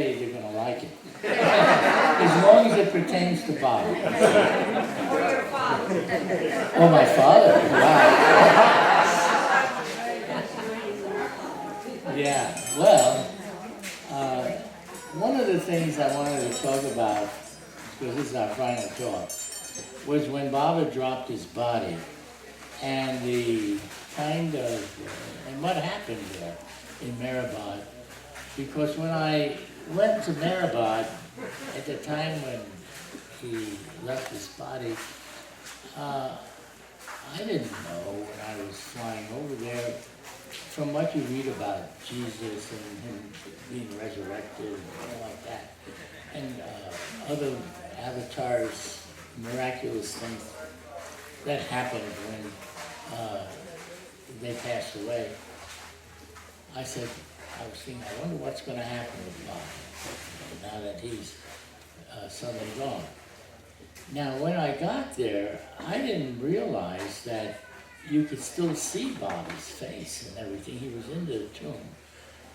say they're going to like it. As long as it pertains to Bob. Or your father. Oh, my father? Wow. Yeah, well, one of the things I wanted to talk about, because this is our final talk, was when Baba dropped his body and the kind of, and what happened there in Meherana. Because when I went to Meherana, at the time when he left his body, I didn't know when I was flying over there, from what you read about Jesus and him being resurrected and all like that, and other avatars, miraculous things that happened when they passed away, I was thinking, I wonder what's going to happen with Bob now that he's suddenly gone. Now, when I got there, I didn't realize that you could still see Bob's face and everything. He was in the tomb.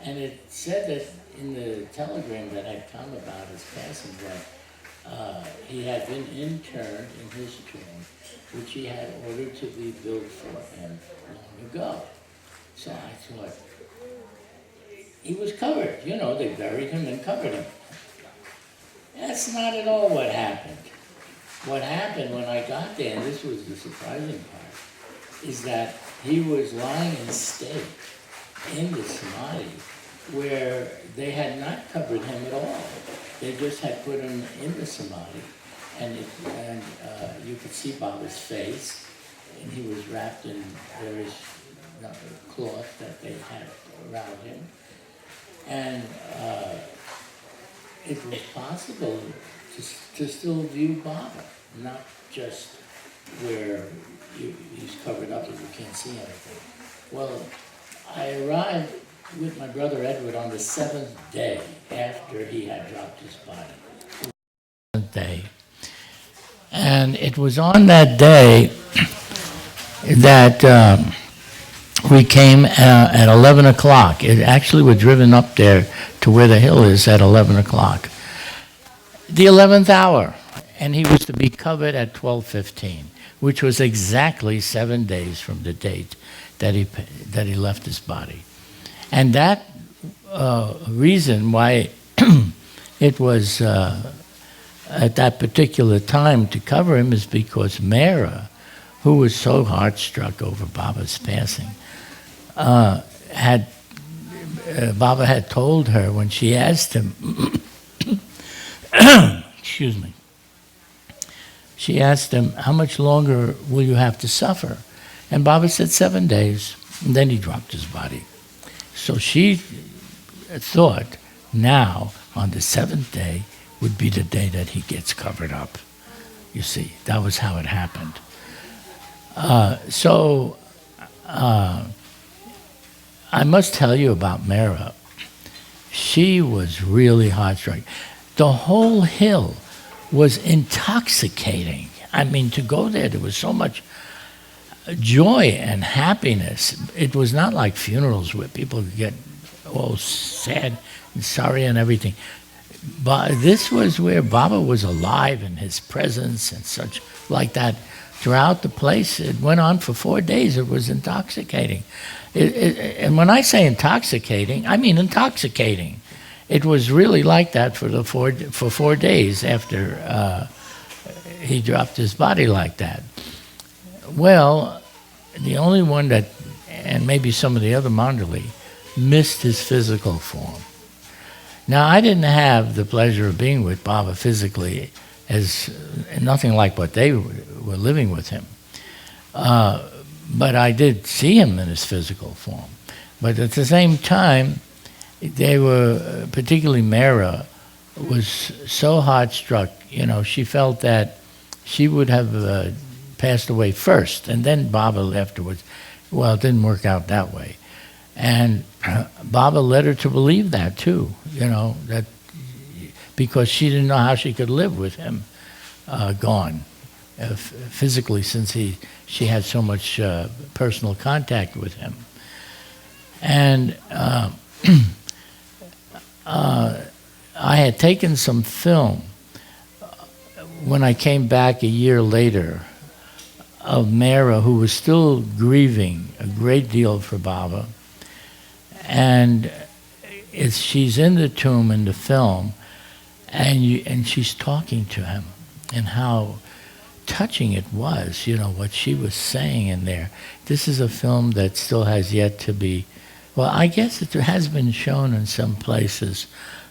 And it said that in the telegram that had come about his passing that he had been interned in his tomb, which he had ordered to be built for him long ago. So I thought, he was covered. You know, they buried him and covered him. That's not at all what happened. What happened when I got there, and this was the surprising part, is that he was lying in state in the samadhi where they had not covered him at all. They just had put him in the samadhi, and you could see Baba's face, and he was wrapped in various cloth that they had around him. And it was possible to still view Baba, not just where he's covered up and you can't see anything. Well, I arrived with my brother Edward on the 7th day after he had dropped his body. 7th day. And it was on that day that we came at 11 o'clock. It actually was driven up there to where the hill is at 11 o'clock. The 11th hour. And he was to be covered at 12:15, which was exactly 7 days from the date that he left his body. And that reason why it was at that particular time to cover him is because Mara, who was so heart-struck over Baba's passing, Baba had told her when she asked him, excuse me, she asked him, how much longer will you have to suffer? And Baba said 7 days, and then he dropped his body. So she thought now, on the 7th day, would be the day that he gets covered up. You see, that was how it happened. I must tell you about Mara. She was really heart-struck. The whole hill was intoxicating. I mean, to go there was so much joy and happiness. It was not like funerals where people get all sad and sorry and everything. But this was where Baba was alive in his presence and such like that. Throughout the place, it went on for 4 days. It was intoxicating. And when I say intoxicating, I mean intoxicating. It was really like that for 4 days after he dropped his body like that. Well, the only one that, and maybe some of the other Mandali, missed his physical form. Now, I didn't have the pleasure of being with Baba physically, as nothing like what they were living with him. But I did see him in his physical form. But at the same time, they were, particularly Mara, was so heart-struck. You know, she felt that she would have passed away first, and then Baba afterwards. Well, it didn't work out that way. And Baba led her to believe that, too, you know, that because she didn't know how she could live with him gone physically, since she had so much personal contact with him. And I had taken some film when I came back a year later of Mera, who was still grieving a great deal for Baba. And she's in the tomb in the film, and she's talking to him, and how touching it was, what she was saying in there. This is a film that still has yet to be, well, I guess it has been shown in some places,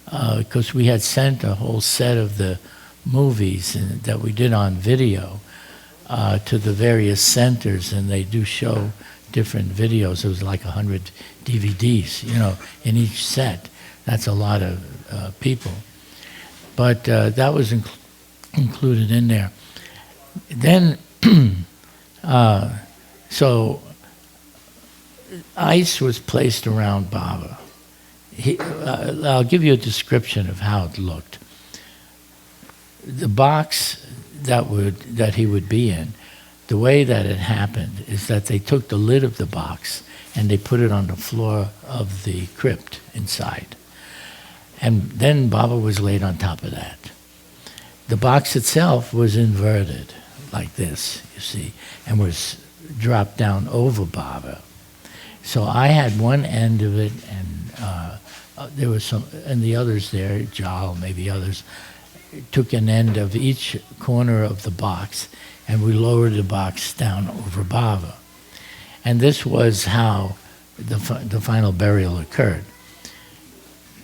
because we had sent a whole set of the movies that we did on video to the various centers, and they do show different videos. It was like 100 DVDs, in each set. That's a lot of people. But that was included in there. Then, so ice was placed around Baba. I'll give you a description of how it looked. The box that he would be in, the way that it happened is that they took the lid of the box and they put it on the floor of the crypt inside. And then Baba was laid on top of that. The box itself was inverted like this, you see, and was dropped down over Baba. So I had one end of it, and there was some, and the others there, Jal, maybe others, took an end of each corner of the box, and we lowered the box down over Baba. And this was how the final burial occurred.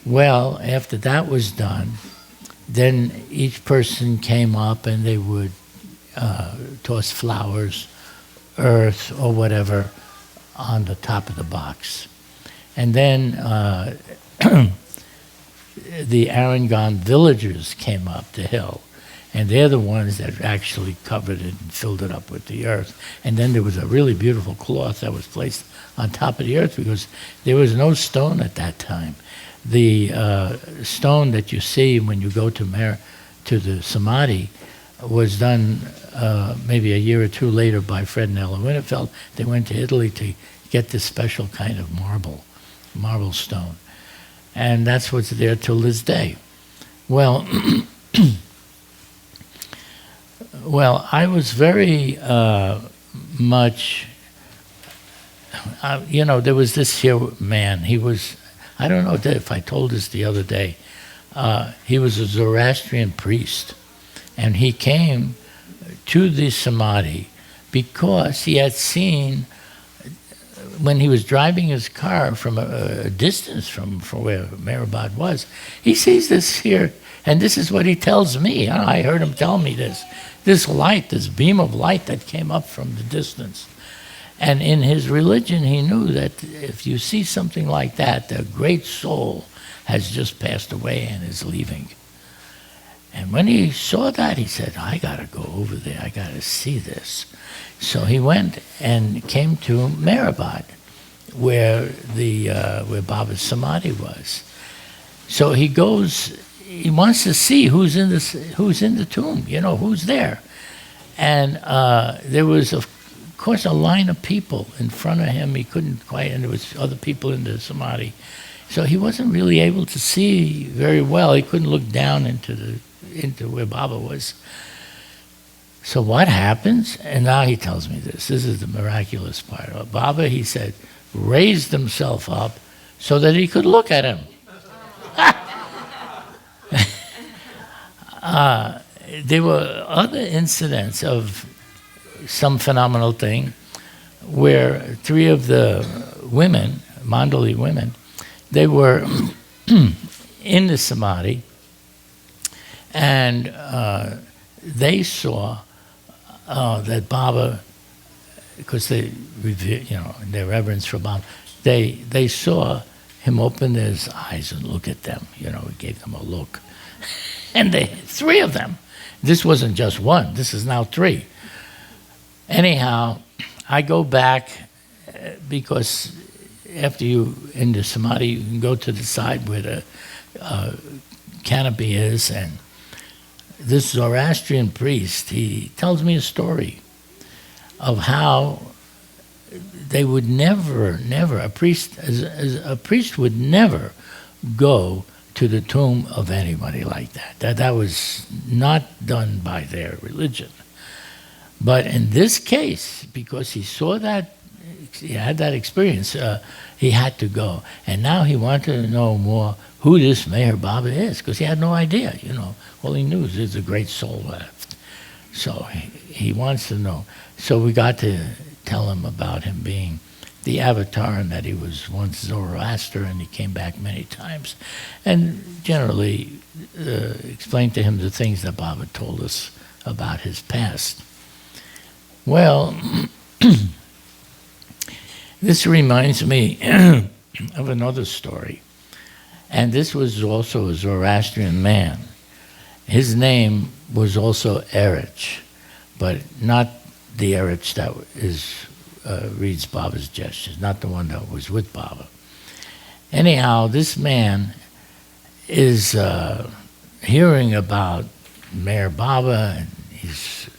Well, after that was done, then each person came up and they would toss flowers, earth, or whatever on the top of the box. And then the Arangan villagers came up the hill, and they're the ones that actually covered it and filled it up with the earth. And then there was a really beautiful cloth that was placed on top of the earth, because there was no stone at that time. The stone that you see when you go to the Samadhi was done maybe a year or two later by Fred and Ella Winnefeld. They went to Italy to get this special kind of marble stone. And that's what's there till this day. Well, I was very much, there was this here man. He was, I don't know if I told this the other day, he was a Zoroastrian priest. And he came to the Samadhi because he had seen, when he was driving his car from a distance from where Meherabad was, he sees this here, and this is what he tells me. I heard him tell me this light, this beam of light that came up from the distance. And in his religion, he knew that if you see something like that, the great soul has just passed away and is leaving. And when he saw that, he said, I got to go over there. I got to see this. So he went and came to Meherabad, where Baba's Samadhi was. So he goes, he wants to see who's in the tomb, who's there. And there was, of course, a line of people in front of him. He couldn't quite, and there was other people in the Samadhi. So he wasn't really able to see very well. He couldn't look down into where Baba was. So what happens? And now he tells me this. This is the miraculous part. Baba, he said, raised himself up so that he could look at him. There were other incidents of some phenomenal thing where three of the women, Mandali women, they were in the Samadhi, and they saw that Baba, because they, their reverence for Baba, they saw him open his eyes and look at them. He gave them a look, and three of them. This wasn't just one. This is now three. Anyhow, I go back because after you in the Samadhi, you can go to the side where the canopy is, and this Zoroastrian priest, he tells me a story of how they would never, a priest would never go to the tomb of anybody like that. That was not done by their religion. But in this case, because he saw that, he had that experience, he had to go. And now he wanted to know more who this Meher Baba is, because he had no idea, All he knew is there's a great soul left. So he wants to know. So we got to tell him about him being the avatar, and that he was once Zoroaster and he came back many times. And generally explained to him the things that Baba told us about his past. Well, this reminds me of another story. And this was also a Zoroastrian man. His name was also Erich, but not the Erich that reads Baba's gestures, not the one that was with Baba. Anyhow, this man is hearing about Meher Baba, and he's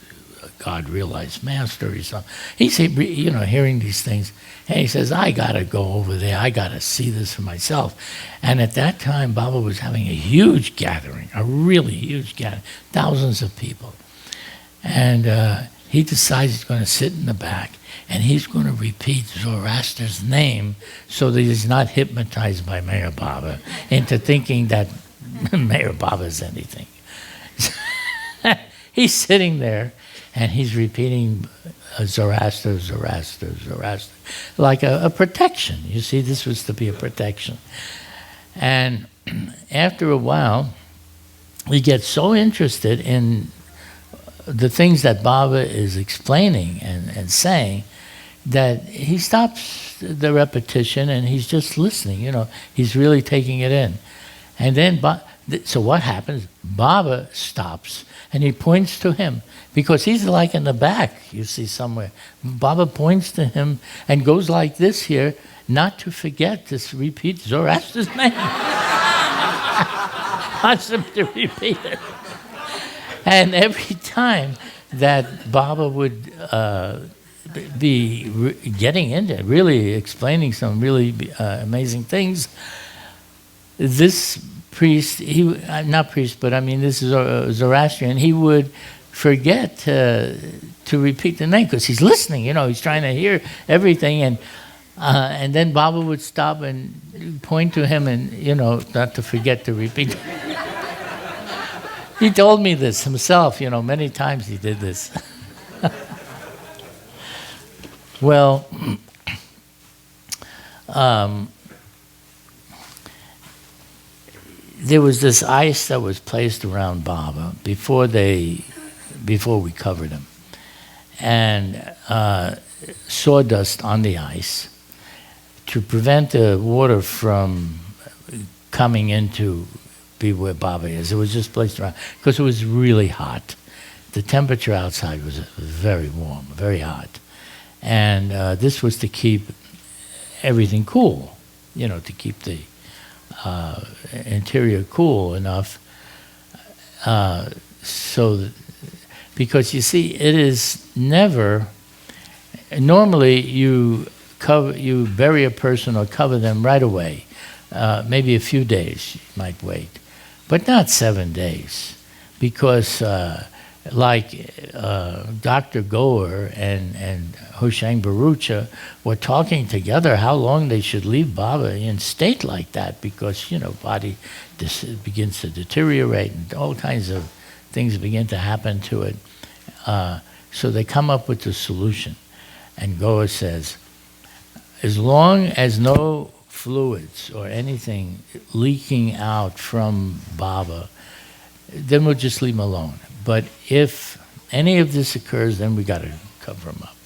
a God-realized master. He's hearing these things, and he says, I got to go over there. I got to see this for myself. And at that time, Baba was having a huge gathering, a really huge gathering, thousands of people. And he decides he's going to sit in the back, and he's going to repeat Zoroaster's name so that he's not hypnotized by Meher Baba into thinking that Meher Baba is anything. He's sitting there, and he's repeating Zoroaster, Zoroaster, Zoroaster, like a protection. You see, this was to be a protection. And after a while, he gets so interested in the things that Baba is explaining and saying that he stops the repetition and he's just listening, he's really taking it in. And then, so what happens? Baba stops and he points to him because he's like in the back, you see somewhere. Baba points to him and goes like this here, not to forget to repeat Zoroaster's name. Wants him to repeat it. And every time that Baba would be getting into it, really explaining some really amazing things, this priest, not priest, but I mean this is Zoroastrian, he would forget to repeat the name because he's listening, he's trying to hear everything, and then Baba would stop and point to him and, not to forget to repeat. He told me this himself, many times he did this. Well, there was this ice that was placed around Baba before we covered him, and sawdust on the ice to prevent the water from coming into be where Baba is. It was just placed around because it was really hot. The temperature outside was very warm, very hot. And this was to keep everything cool, to keep the interior cool enough. Because you see, it is never, normally you bury a person or cover them right away. Maybe a few days you might wait. But not 7 days, because Dr. Goer and Hoshang Barucha were talking together how long they should leave Baba in state like that, because, body begins to deteriorate and all kinds of things begin to happen to it. So they come up with a solution. And Goer says, as long as no fluids or anything leaking out from Baba, then we'll just leave him alone. But if any of this occurs, then we got to cover him up.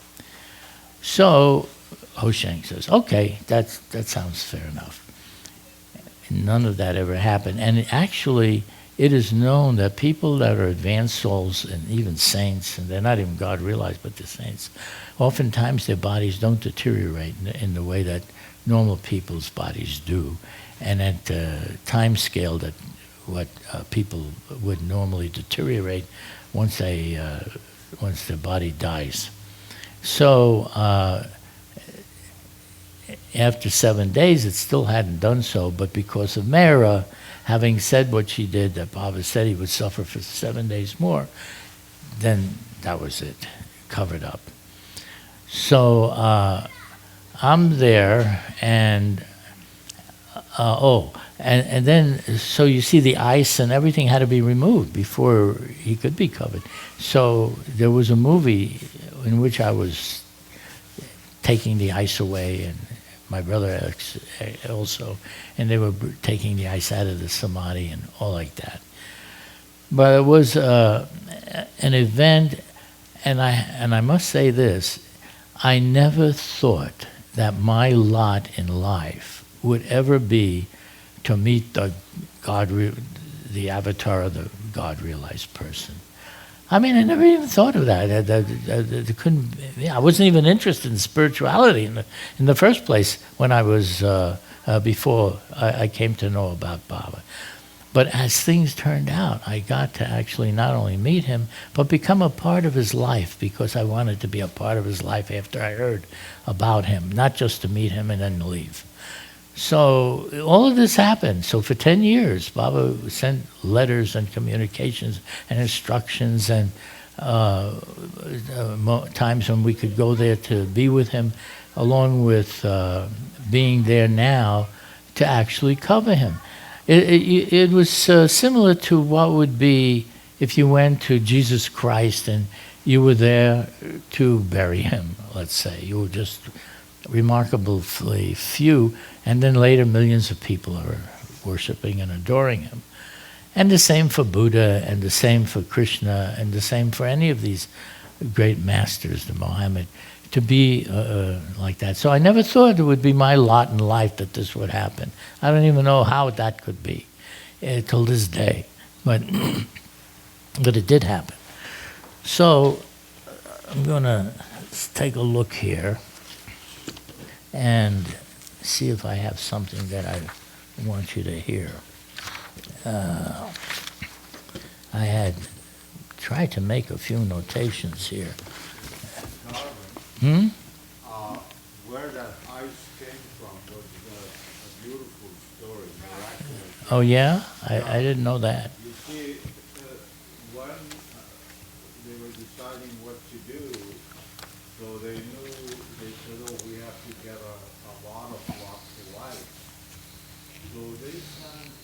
So Hoshang says, okay, that sounds fair enough. And none of that ever happened. And actually, it is known that people that are advanced souls, and even saints, and they're not even God realized, but the saints, oftentimes their bodies don't deteriorate in the way that normal people's bodies do, and at the time scale that what people would normally deteriorate once their body dies. So after 7 days, it still hadn't done so, but because of Mehera, having said what she did, that Baba said he would suffer for 7 days more, then that was it, covered up. So I'm there, and and then, so you see the ice and everything had to be removed before he could be covered. So there was a movie in which I was taking the ice away, and my brother also, and they were taking the ice out of the samadhi and all like that. But it was an event, and I must say this, I never thought that my lot in life would ever be to meet the avatar of the God-realized person. I mean, I never even thought of that. I wasn't even interested in spirituality in the first place when I was before I came to know about Baba. But as things turned out, I got to actually not only meet him, but become a part of his life, because I wanted to be a part of his life after I heard about him, not just to meet him and then leave. So all of this happened. So for 10 years, Baba sent letters and communications and instructions, and times when we could go there to be with him, along with being there now to actually cover him. It was similar to what would be if you went to Jesus Christ and you were there to bury him, let's say. You were just remarkably few, and then later millions of people are worshiping and adoring him. And the same for Buddha, and the same for Krishna, and the same for any of these great masters, the Mohammed, to be like that. So I never thought it would be my lot in life that this would happen. I don't even know how that could be till this day, but but it did happen. So I'm going to take a look here and see if I have something that I want you to hear. I had tried to make a few notations here. Where that ice came from was a beautiful story, miraculous. Oh yeah? I didn't know that. You see, when they were deciding what to do, so they said, oh, we have to get a lot of blocks of ice. So they sent,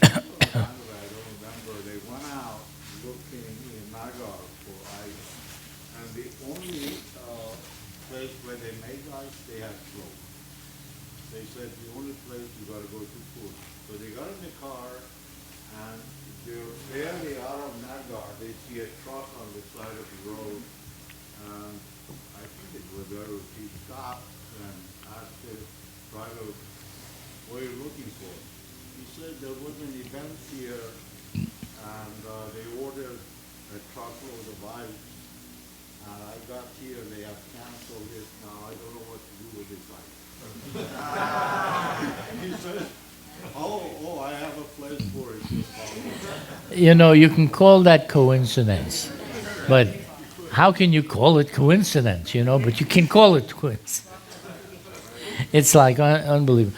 I don't remember, they went out looking in Nagar for ice. And the only place where they made ice, they had flow. They said the only place you got to go to food. So they got in the car, and they're barely out of Nagar. They see a truck on the side of the road, and I think it was there. He stopped and asked the driver, "What are you looking for?" He said there was an event here, and they ordered a truckload of ice. And I got here, they have canceled it. Now I don't know what to do with this ice. He said, oh, I have a place for it. You know, you can call that coincidence, but how can you call it coincidence, you know? But you can call it coincidence. It's like unbelievable.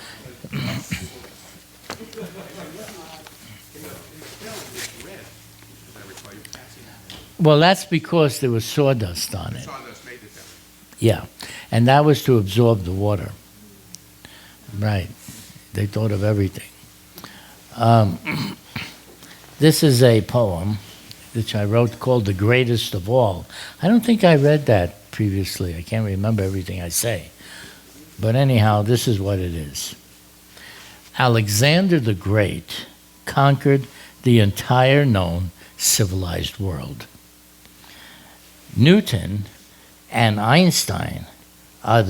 Well, that's because there was sawdust on it. Sawdust made it that. Yeah, and that was to absorb the water. Right. They thought of everything. This is a poem which I wrote called The Greatest of All. I don't think I read that previously. I can't remember everything I say. But anyhow, this is what it is. Alexander the Great conquered the entire known civilized world. Newton and Einstein are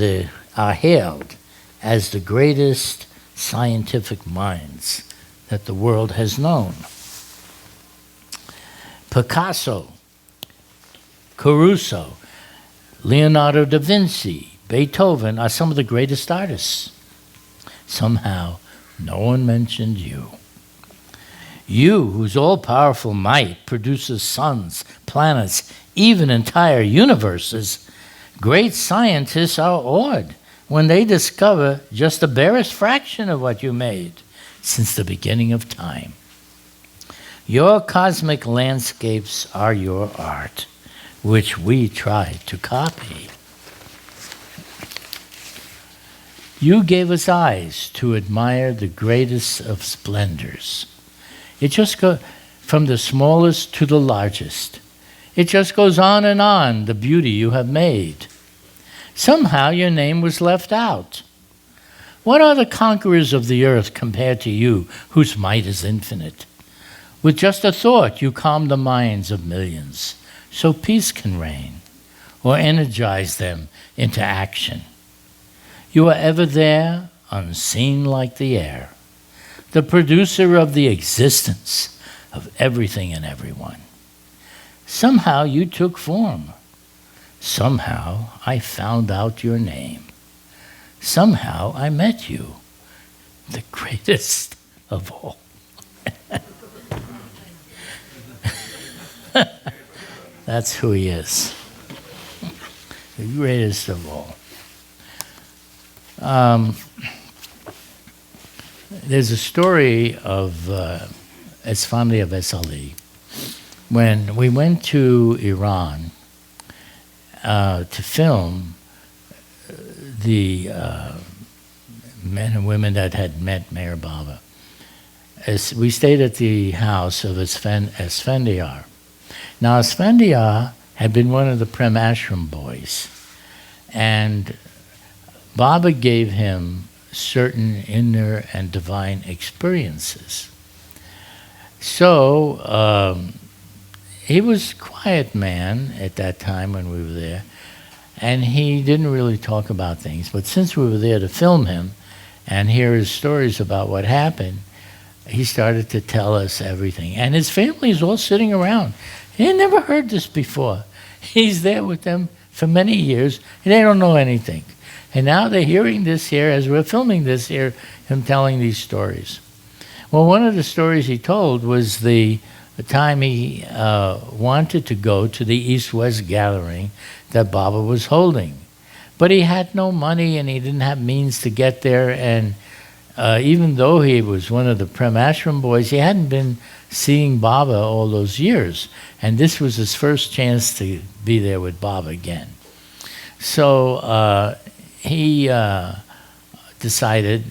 hailed as the greatest scientific minds that the world has known. Picasso, Caruso, Leonardo da Vinci, Beethoven are some of the greatest artists. Somehow, no one mentioned you. You, whose all-powerful might produces suns, planets, even entire universes, great scientists are awed when they discover just the barest fraction of what you made since the beginning of time. Your cosmic landscapes are your art, which we try to copy. You gave us eyes to admire the greatest of splendors. It just goes from the smallest to the largest. It just goes on, the beauty you have made. Somehow your name was left out. What are the conquerors of the earth compared to you, whose might is infinite? With just a thought, you calm the minds of millions, so peace can reign, or energize them into action. You are ever there, unseen like the air, the producer of the existence of everything and everyone. Somehow you took form. Somehow I found out your name. Somehow I met you, the greatest of all. That's who he is, the greatest of all. There's a story of Esfandi of Esali. When we went to Iran to film the men and women that had met Meher Baba, we stayed at the house of Esfandiar. Now, Esfandiar had been one of the Prem Ashram boys, and Baba gave him certain inner and divine experiences. So he was a quiet man at that time when we were there, and he didn't really talk about things. But since we were there to film him and hear his stories about what happened, he started to tell us everything. And his family is all sitting around. He had never heard this before. He's there with them for many years, and they don't know anything. And now they're hearing this here, as we're filming this here, him telling these stories. Well, one of the stories he told was the time he wanted to go to the East-West gathering that Baba was holding. But he had no money, and he didn't have means to get there, and even though he was one of the Prem Ashram boys, he hadn't been seeing Baba all those years. And this was his first chance to be there with Baba again. So he decided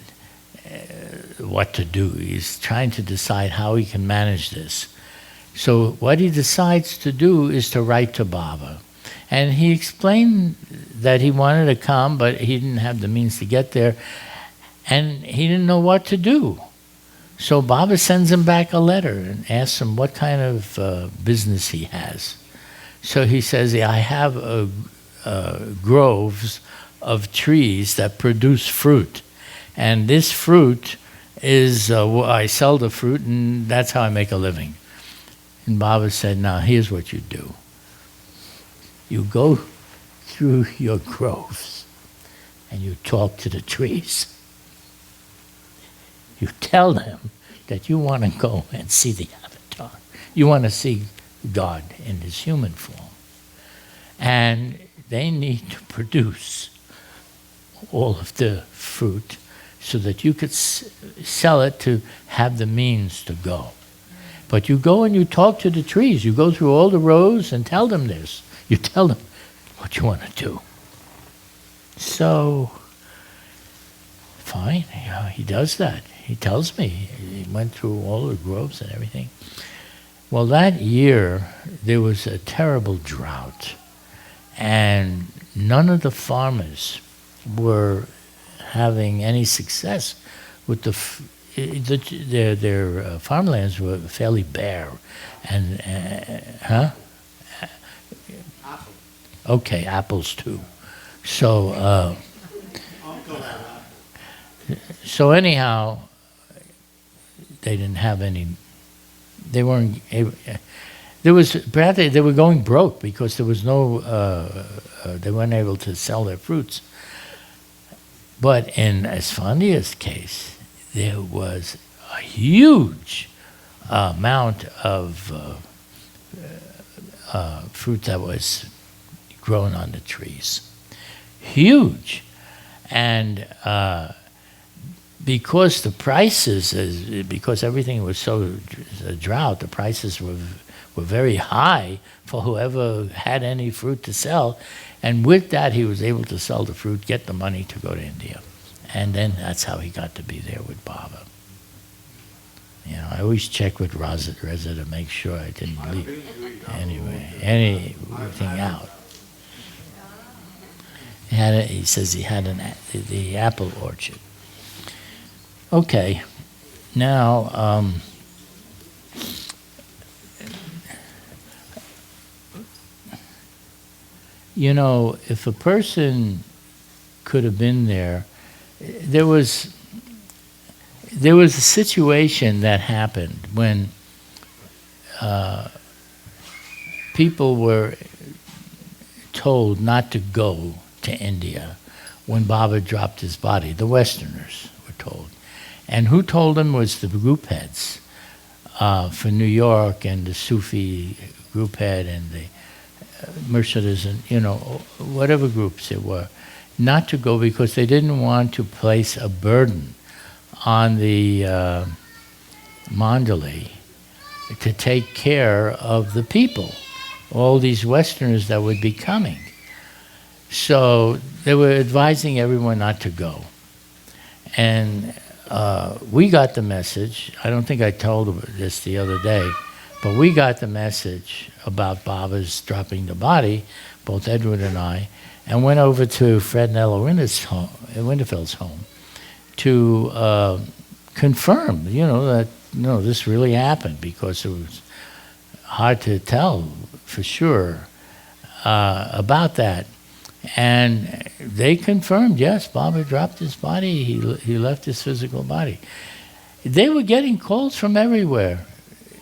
what to do. He's trying to decide how he can manage this. So what he decides to do is to write to Baba. And he explained that he wanted to come, but he didn't have the means to get there. And he didn't know what to do. So Baba sends him back a letter and asks him what kind of business he has. So he says, I have groves of trees that produce fruit. And this fruit is, I sell the fruit, and that's how I make a living. And Baba said, now here's what you do. You go through your groves and you talk to the trees. You tell them that you want to go and see the avatar. You want to see God in his human form. And they need to produce all of the fruit so that you could sell it to have the means to go. But you go and you talk to the trees. You go through all the rows and tell them this. You tell them what you want to do. So, fine, he does that. He tells me he went through all the groves and everything. Well, that year, there was a terrible drought. And none of the farmers were having any success with their farmlands were fairly bare. And, Okay, apples too. So, so anyhow, they didn't have any, they weren't able, they were going broke because there was no, they weren't able to sell their fruits. But in Esfandia's case, there was a huge amount of fruit that was grown on the trees. Huge. And because the prices, because everything was so a drought, the prices were very high for whoever had any fruit to sell. And with that, he was able to sell the fruit, get the money to go to India. And then that's how he got to be there with Baba. You know, I always check with Reza to make sure I didn't leave anything out. He says he had the apple orchard. Okay, now you know, if a person could have been there, there was a situation that happened when people were told not to go to India when Baba dropped his body. The Westerners were told. And who told them was the group heads for New York, and the Sufi group head and the Mercedes, and, you know, whatever groups it were, not to go because they didn't want to place a burden on the Mandalay to take care of the people, all these Westerners that would be coming. So they were advising everyone not to go. And we got the message. I don't think I told this the other day, but we got the message about Baba's dropping the body, both Edward and I, and went over to Fred and Ella Winterfeld's home to confirm, you know, that this really happened, because it was hard to tell for sure about that. And they confirmed, yes, Baba dropped his body. He left his physical body. They were getting calls from everywhere,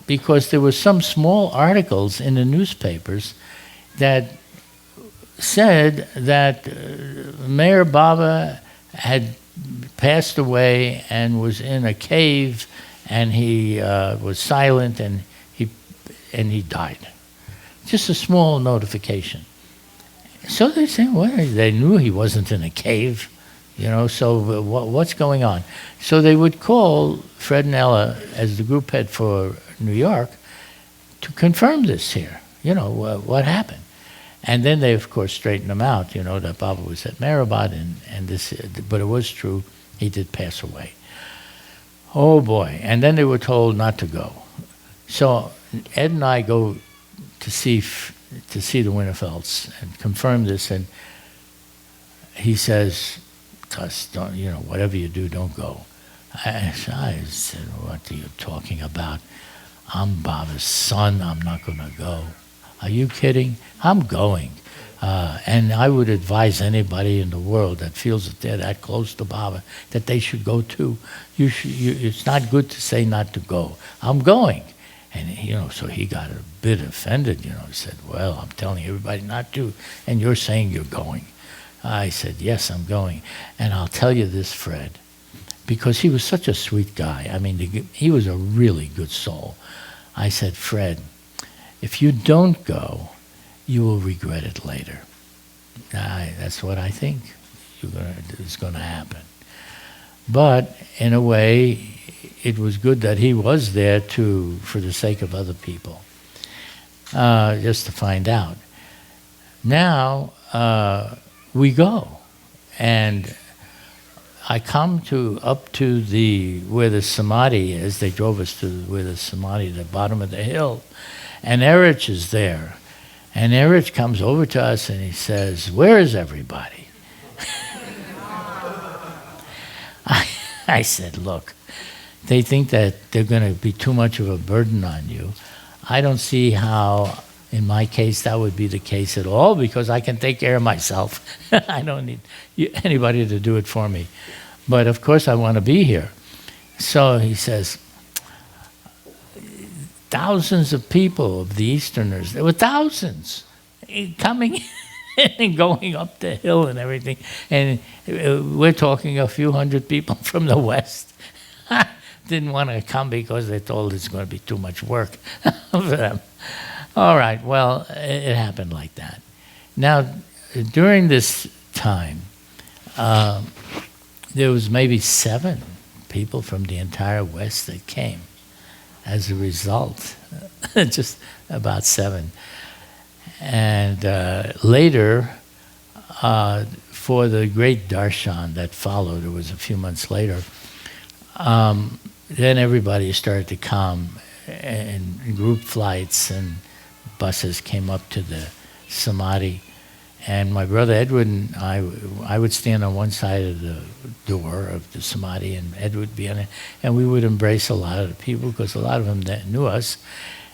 because there were some small articles in the newspapers that said that Mayor Baba had passed away and was in a cave, and he was silent, and he died. Just a small notification. So they said, well, they knew he wasn't in a cave, you know, so what's going on? So they would call Fred and Ella as the group head for New York to confirm this here, you know, what happened. And then they, of course, straightened him out, you know, that Baba was at Meherabad, and this, but it was true, he did pass away. Oh boy, and then they were told not to go. So Ed and I go to see the Winterfelds and confirm this, and he says to us, don't, you know, whatever you do, don't go. I said, what are you talking about? I'm Baba's son, I'm not going to go. Are you kidding? I'm going. And I would advise anybody in the world that feels that they're that close to Baba that they should go too. It's not good to say not to go. I'm going. And, you know, so he got a bit offended, you know. He said, well, I'm telling everybody not to, and you're saying you're going. I said, yes, I'm going. And I'll tell you this, Fred, because he was such a sweet guy. I mean, he was a really good soul. I said, Fred, if you don't go, you will regret it later. That's what I think is going to happen. But in a way, it was good that he was there for the sake of other people, just to find out. Now we go, and I come up to where the samadhi is. They drove us to where the samadhi, the bottom of the hill, and Erich is there. And Erich comes over to us and he says, where is everybody? I said, look, they think that they're going to be too much of a burden on you. I don't see how, in my case, that would be the case at all, because I can take care of myself. I don't need anybody to do it for me. But of course I want to be here. So he says, thousands of people, of the Easterners, there were thousands coming and going up the hill and everything. And we're talking a few hundred people from the West. Didn't want to come because they told it's going to be too much work for them. All right, well, it happened like that. Now, during this time, there was maybe 7 people from the entire West that came as a result, just about 7. And later, for the great darshan that followed, it was a few months later, then everybody started to come, and group flights and buses came up to the samadhi. And my brother Edward and I would stand on one side of the door of the samadhi, and Ed would be on it, and we would embrace a lot of the people because a lot of them knew us,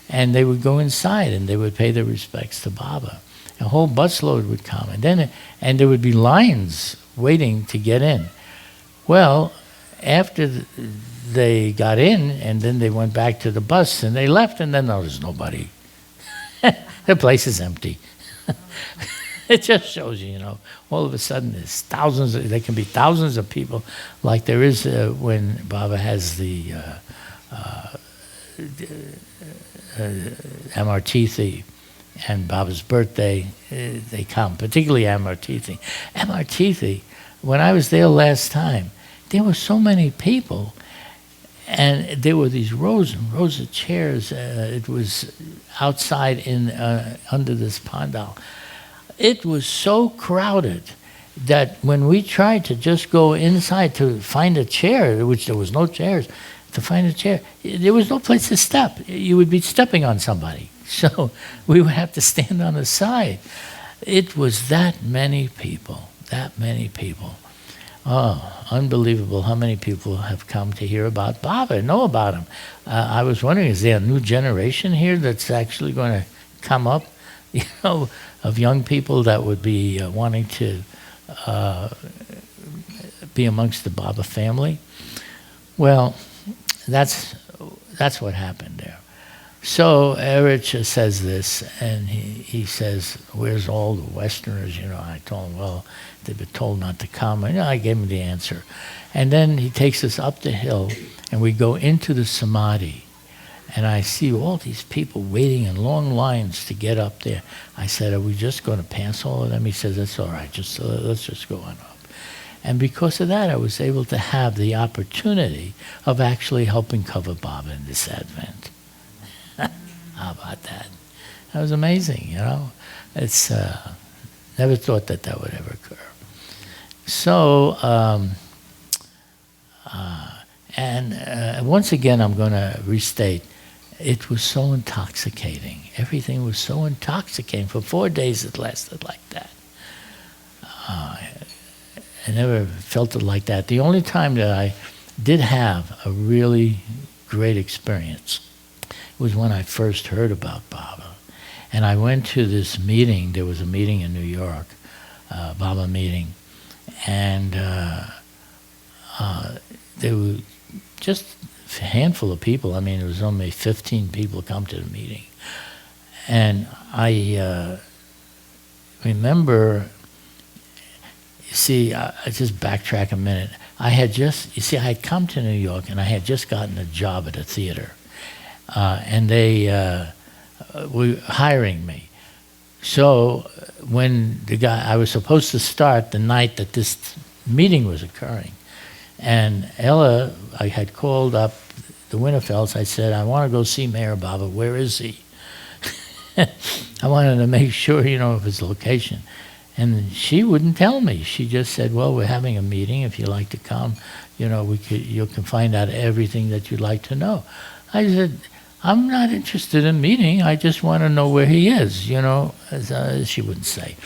and they would go inside and they would pay their respects to Baba. A whole busload would come, and there would be lines waiting to get in. Well, after they got in, and then they went back to the bus and they left, and then there's nobody. The place is empty. It just shows you, all of a sudden there's there can be thousands of people, like there is when Baba has the Amartithi and Baba's birthday, they come, particularly Amartithi. Amartithi, when I was there last time, there were so many people, and there were these rows and rows of chairs. It was outside under this pandal. It was so crowded that when we tried to just go inside to find a chair, which there was no chairs, to find a chair, there was no place to step. You would be stepping on somebody. So we would have to stand on the side. It was that many people, that many people. Oh, unbelievable how many people have come to hear about Baba, know about him. I was wondering, is there a new generation here that's actually going to come up, of young people that would be wanting to be amongst the Baba family? Well, that's what happened there. So Erich says this, and he says, where's all the Westerners? I told him, well, they've been told not to come. And I gave him the answer. And then he takes us up the hill, and we go into the samadhi. And I see all these people waiting in long lines to get up there. I said, are we just going to pass all of them? He says, that's all right, let's just go on up. And because of that, I was able to have the opportunity of actually helping cover Baba in this Advent. How about that? That was amazing, It's never thought that would ever occur. So, once again, I'm going to restate, it was so intoxicating. Everything was so intoxicating. For 4 days it lasted like that. I never felt it like that. The only time that I did have a really great experience was when I first heard about Baba. And I went to this meeting. There was a meeting in New York, Baba meeting. And there were just a handful of people. I mean, there was only 15 people come to the meeting. And I remember, I just backtrack a minute. I had come to New York, and I had just gotten a job at a theater. And they were hiring me. So when I was supposed to start the night that this meeting was occurring, and Ella, I had called up the Winterfelds. I said, I want to go see Mayor Baba. Where is he? I wanted to make sure, of his location. And she wouldn't tell me. She just said, well, we're having a meeting. If you'd like to come, you can find out everything that you'd like to know. I said, I'm not interested in meeting. I just want to know where he is, as she wouldn't say.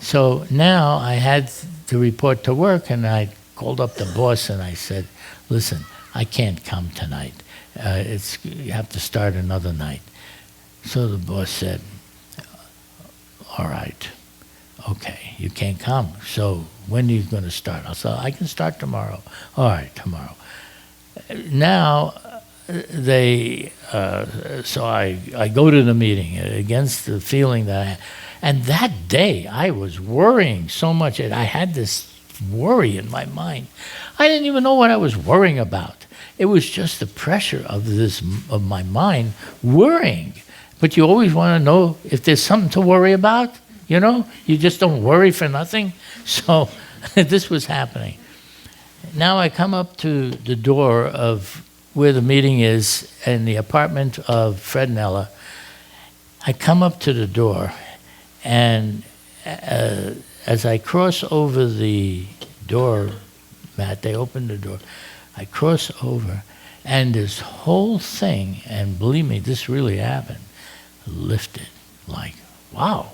So now I had to report to work, and I called up the boss and I said, listen, I can't come tonight. You have to start another night. So the boss said, all right, okay, you can't come. So when are you going to start? I said, I can start tomorrow. All right, tomorrow. Now, so I go to the meeting against the feeling that I had. And that day, I was worrying so much. I had this worry in my mind. I didn't even know what I was worrying about. It was just the pressure of my mind worrying. But you always want to know if there's something to worry about, You just don't worry for nothing. So this was happening. Now I come up to the door of where the meeting is in the apartment of Fred and Ella. I come up to the door, and as I cross over the door mat, they open the door, I cross over, and this whole thing, and believe me, this really happened, lifted. Like, wow.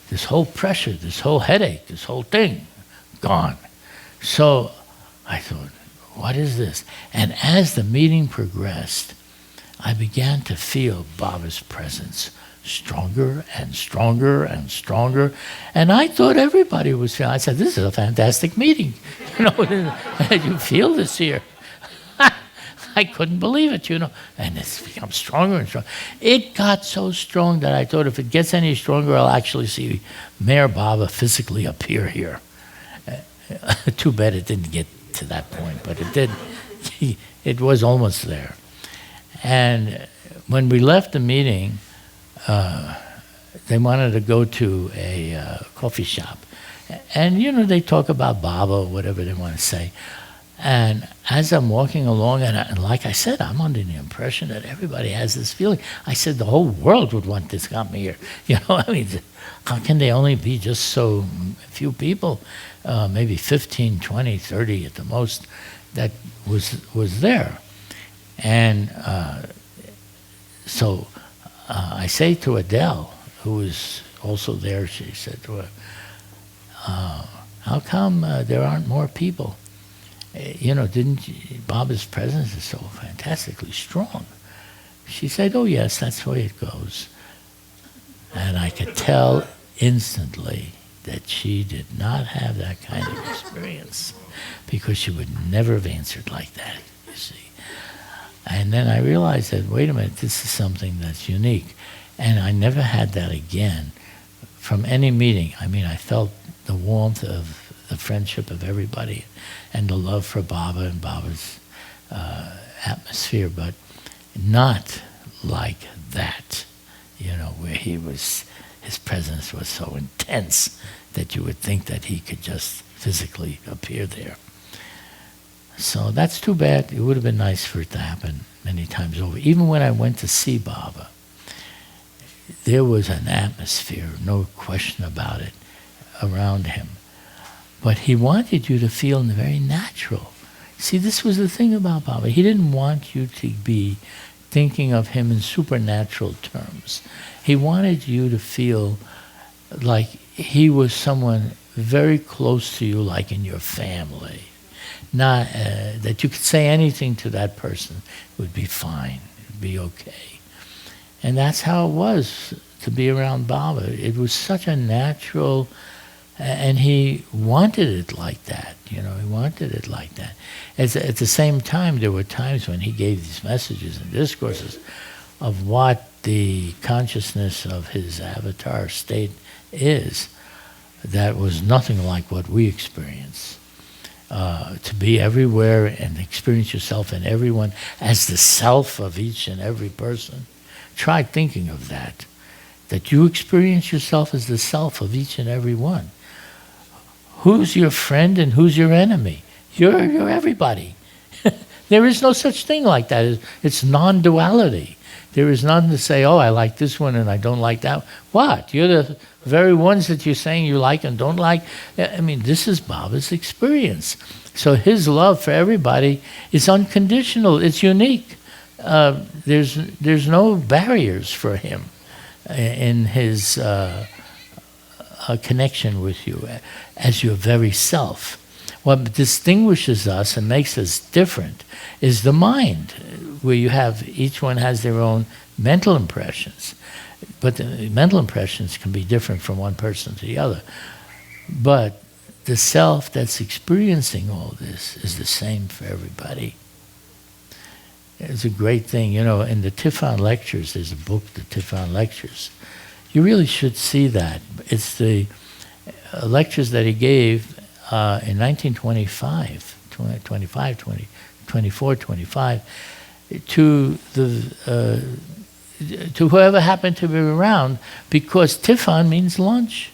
This whole pressure, this whole headache, this whole thing, gone. So I thought, what is this? And as the meeting progressed, I began to feel Baba's presence stronger and stronger and stronger. And I thought everybody was feeling. I said, this is a fantastic meeting. You feel this here. I couldn't believe it, and it's become stronger and stronger. It got so strong that I thought if it gets any stronger, I'll actually see Mayor Baba physically appear here. Too bad it didn't get to that point, but it did. It was almost there. And when we left the meeting, they wanted to go to a coffee shop. And, they talk about Baba or whatever they want to say. And as I'm walking along, and like I said, I'm under the impression that everybody has this feeling. I said the whole world would want this company here. How can they only be just so few people, maybe 15, 20, 30 at the most, that was there. And so I say to Adele, who was also there, she said to her, how come there aren't more people? Baba's presence is so fantastically strong. She said, oh yes, that's the way it goes. And I could tell instantly that she did not have that kind of experience, because she would never have answered like that, you see. And then I realized that, wait a minute, this is something that's unique. And I never had that again from any meeting. I felt the warmth of the friendship of everybody and the love for Baba and Baba's atmosphere, but not like that, where his presence was so intense that you would think that he could just physically appear there. So that's too bad. It would have been nice for it to happen many times over. Even when I went to see Baba, there was an atmosphere, no question about it, around him. But he wanted you to feel very natural. See, this was the thing about Baba. He didn't want you to be thinking of him in supernatural terms. He wanted you to feel like he was someone very close to you, like in your family. Not that you could say anything to that person, it would be fine, it would be okay. And that's how it was to be around Baba. It was such a natural, and he wanted it like that, he wanted it like that. At the same time, there were times when he gave these messages and discourses of what the consciousness of his avatar state is, that was nothing like what we experience. To be everywhere and experience yourself and everyone as the self of each and every person. Try thinking of that you experience yourself as the self of each and every one. Who's your friend and who's your enemy? You're everybody. There is no such thing like that. It's non-duality. There is none to say, oh, I like this one and I don't like that. What? You're the very ones that you're saying you like and don't like. This is Baba's experience. So his love for everybody is unconditional. It's unique. There's no barriers for him in his connection with you as your very self. What distinguishes us and makes us different is the mind, where each one has their own mental impressions. But the mental impressions can be different from one person to the other. But the self that's experiencing all this is the same for everybody. It's a great thing. In the Tiffan Lectures, there's a book, the Tiffan Lectures. You really should see that. It's the lectures that he gave in 1925, 25, to whoever happened to be around, because Tiffan means lunch.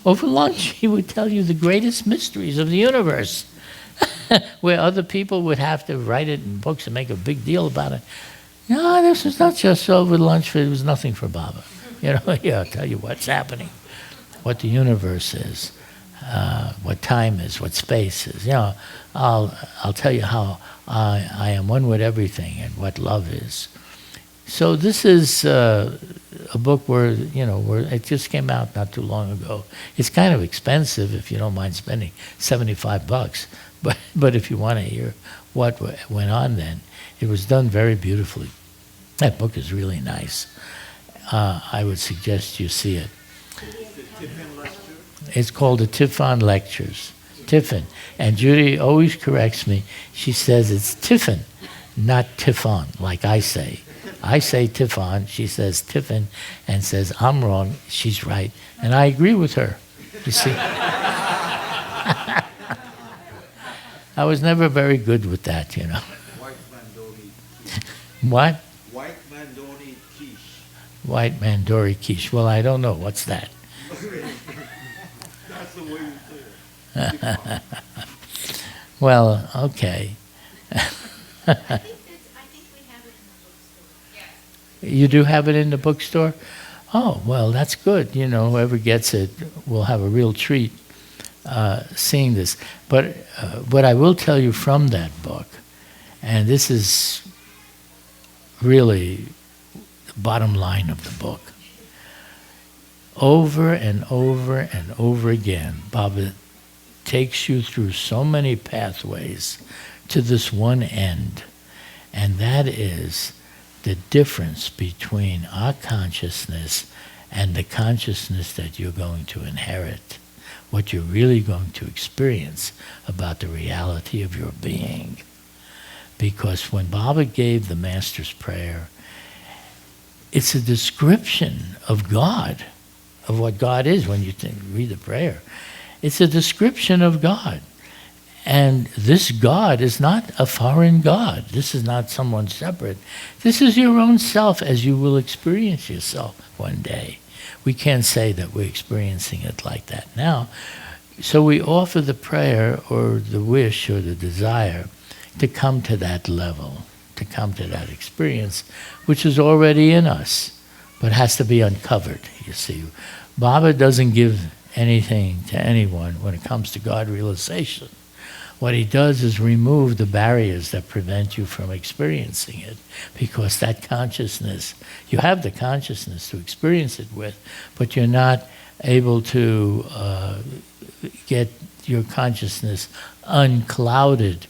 Over lunch, he would tell you the greatest mysteries of the universe, where other people would have to write it in books and make a big deal about it. No, this is not just over lunch. It was nothing for Baba. Yeah, I'll tell you what's happening, what the universe is, what time is, what space is. I'll tell you how I am one with everything and what love is. So this is a book where it just came out not too long ago. It's kind of expensive if you don't mind spending $75, but if you want to hear what went on then, it was done very beautifully. That book is really nice. I would suggest you see it. It's called the Tiffin Lectures. Tiffin. And Judy always corrects me. She says it's Tiffin, not Tiffin, like I say. I say Tiffin, she says Tiffin, and says I'm wrong, she's right. And I agree with her, you see. I was never very good with that, White man don't eat quiche. What? White man don't eat quiche. White Mandori quiche. Well, I don't know. What's that? That's the way you say it. Well, okay. I think we have it in the bookstore. Yes. You do have it in the bookstore? Oh, well, that's good. Whoever gets it will have a real treat seeing this. But what I will tell you from that book, and this is really the bottom line of the book, over and over and over again, Baba takes you through so many pathways to this one end, and that is the difference between our consciousness and the consciousness that you're going to inherit, what you're really going to experience about the reality of your being. Because when Baba gave the Master's Prayer, it's a description of God, of what God is when you read the prayer. It's a description of God. And this God is not a foreign God. This is not someone separate. This is your own self as you will experience yourself one day. We can't say that we're experiencing it like that now. So we offer the prayer or the wish or the desire to come to that level, to come to that experience, which is already in us, but has to be uncovered, you see. Baba doesn't give anything to anyone when it comes to God realization. What he does is remove the barriers that prevent you from experiencing it, because that consciousness, you have the consciousness to experience it with, but you're not able to get your consciousness unclouded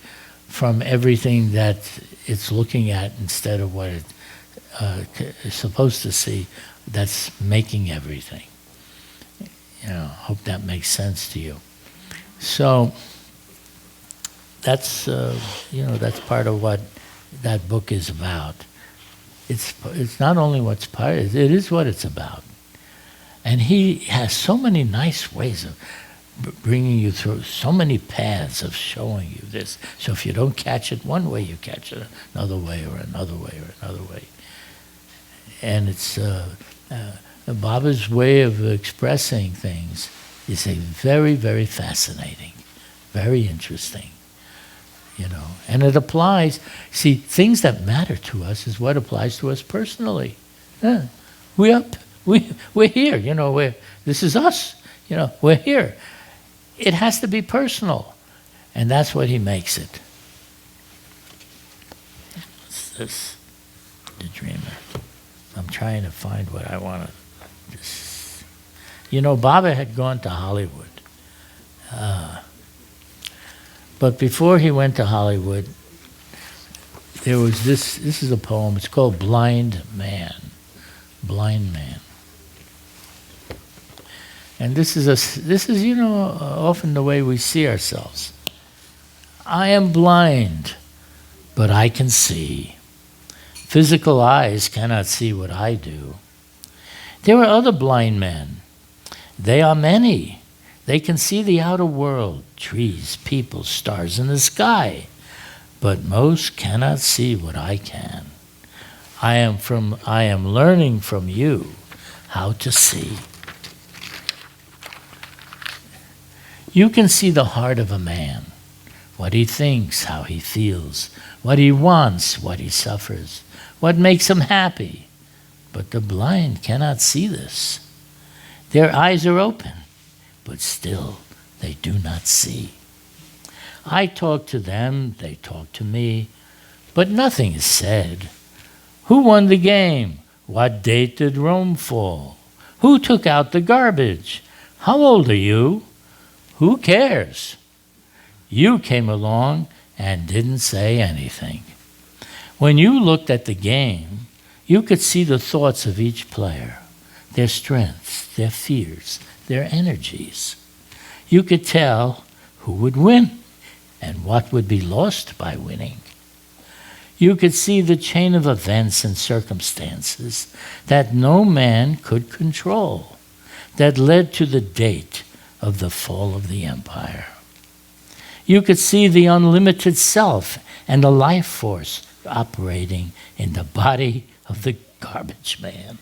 from everything that it's looking at instead of what it is supposed to see that's making everything. Hope that makes sense to you. So that's that's part of what that book is about. It's not only what's part, it is what it's about. And he has so many nice ways of bringing you through, so many paths of showing you this. So if you don't catch it one way, you catch it another way or another way or another way. And it's Baba's way of expressing things is a very, very fascinating, very interesting. And it applies, see, things that matter to us is what applies to us personally. We're here, this is us, we're here. It has to be personal, and that's what he makes it. What's this? The Dreamer. I'm trying to find what I want to... Baba had gone to Hollywood. But before he went to Hollywood, there was this is a poem, it's called Blind Man. Blind Man. And this is often the way we see ourselves. I am blind, but I can see. Physical eyes cannot see what I do. There are other blind men. They are many. They can see the outer world, trees, people, stars in the sky, but most cannot see what I can. I am learning from you how to see. You can see the heart of a man, what he thinks, how he feels, what he wants, what he suffers, what makes him happy. But the blind cannot see this. Their eyes are open, but still they do not see. I talk to them, they talk to me, but nothing is said. Who won the game? What date did Rome fall? Who took out the garbage? How old are you? Who cares? You came along and didn't say anything. When you looked at the game, you could see the thoughts of each player, their strengths, their fears, their energies. You could tell who would win and what would be lost by winning. You could see the chain of events and circumstances that no man could control, that led to the date of the fall of the empire. You could see the unlimited self and the life force operating in the body of the garbage man.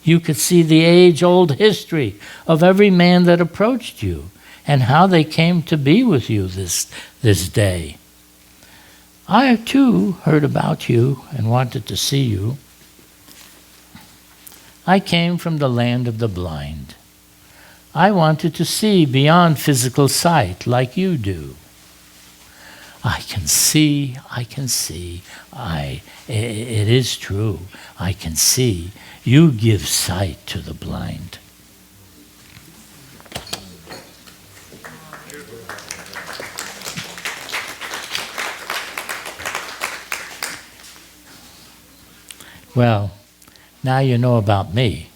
You could see the age-old history of every man that approached you and how they came to be with you this day. I, too, heard about you and wanted to see you. I came from the land of the blind. I wanted to see beyond physical sight like you do. I can see. It is true. I can see. You give sight to the blind. Well, now you know about me.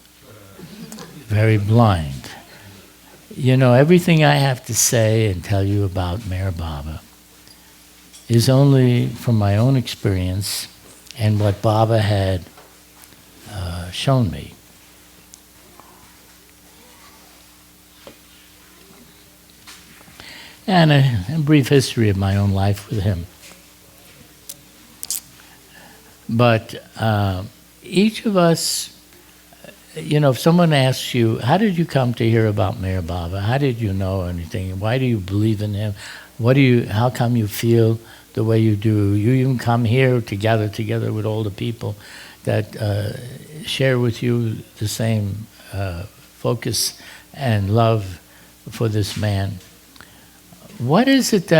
Very blind. You know, everything I have to say and tell you about Meher Baba is only from my own experience and what Baba had shown me. And a brief history of my own life with him. But each of us, you know, if someone asks you, how did you come to hear about Meher Baba? How did you know anything? Why do you believe in him? How come you feel the way you do? You even come here to gather together with all the people that share with you the same focus and love for this man. What is it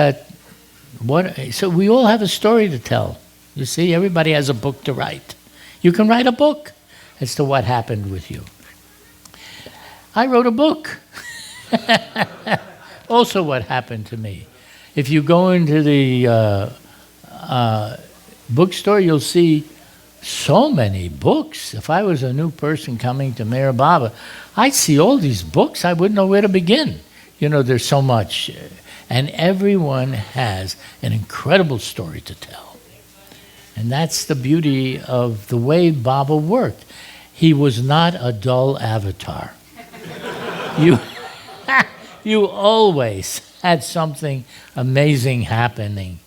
so we all have a story to tell. You see, everybody has a book to write. You can write a book as to what happened with you. I wrote a book. Also what happened to me. If you go into the bookstore, you'll see so many books. If I was a new person coming to Meher Baba, I'd see all these books. I wouldn't know where to begin. You know, there's so much. And everyone has an incredible story to tell. And that's the beauty of the way Baba worked. He was not a dull avatar. You always had something amazing happening.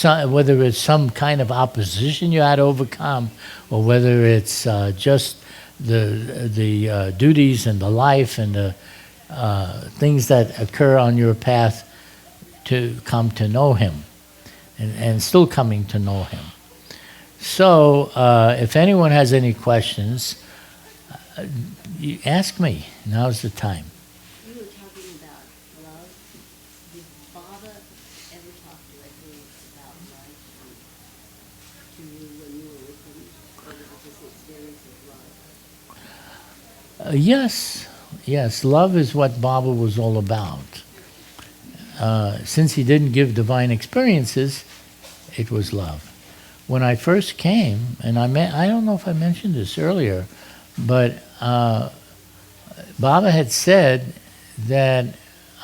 Whether it's some kind of opposition you had to overcome, or whether it's just the duties and the life and the things that occur on your path to come to know him, and still coming to know him. So if anyone has any questions, you ask me. Now's the time. You were talking about love. Did Baba ever talk directly about love to you when you were with him? Or was it just the experience of love? Yes. Love is what Baba was all about. Since he didn't give divine experiences, it was love. When I first came, and I don't know if I mentioned this earlier, but Baba had said that